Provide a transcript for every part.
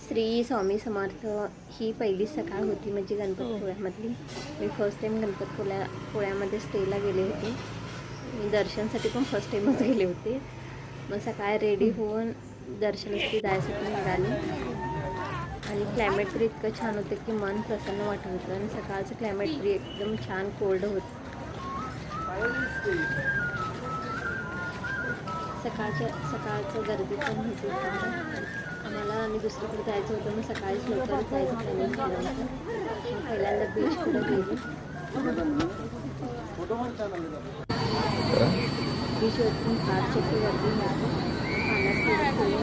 श्री स्वामी समर्थ. ही पहिलीच सकाळ होती म्हणजे गणपतीपुळ्यामधली. मी फर्स्ट टाईम गणपतीपुळ्यामध्ये स्टेला गेले होते. मी दर्शनसाठी पण फर्स्ट टाईमच गेले होते. मग सकाळी रेडी होऊन दर्शनासाठी जायसाठी निघाली आणि क्लायमेट तरी इतकं छान होतं की मन प्रसन्न वाटत होतं. आणि सकाळचं क्लायमेट तरी एकदम छान कोल्ड होतं. सकाळचं गर्दी पण होती. आम्हाला आणि दुसरीकडे जायचं होतं, मग सकाळीच लवकरच जायचं प्लॅनिंग केलं होतं. मग पहिल्यांदा बीचकडे गेली. बीचवरतून फार छोटी गर्दी होती. पाण्यात खेळून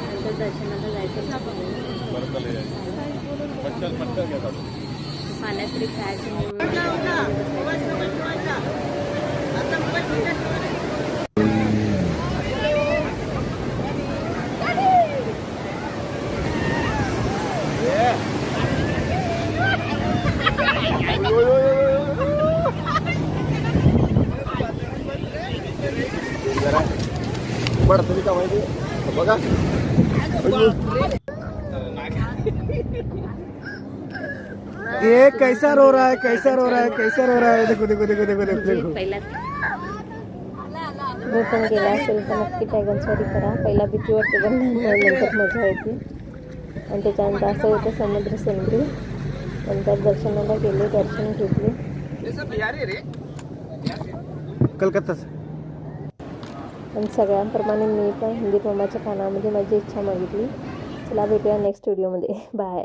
नंतर दर्शनाला जायचं पाण्यात तरी खेळायचं. तुम्ही का माहिती बघा ये कैसा रो रहा है, कैसा रो रहा है, कैसा रो रहा है. देखो देखो देखो देखो देखो. पहिला मी पण गेला असेल तर नक्की टॅगनस्वारी करा. पहिला भीती वाटते पण नंतर मजा येते. आणि त्याच्यानंतर असं होतं समुद्र समुद्री. नंतर दर्शनाला गेले, दर्शन घेतले. कलकत्ताच. आणि सगळ्यांप्रमाणे मी पण हिंदी मामाच्या कानामध्ये माझी इच्छा मागितली. चला भेटूया नेक्स्ट व्हिडिओमध्ये. बाय.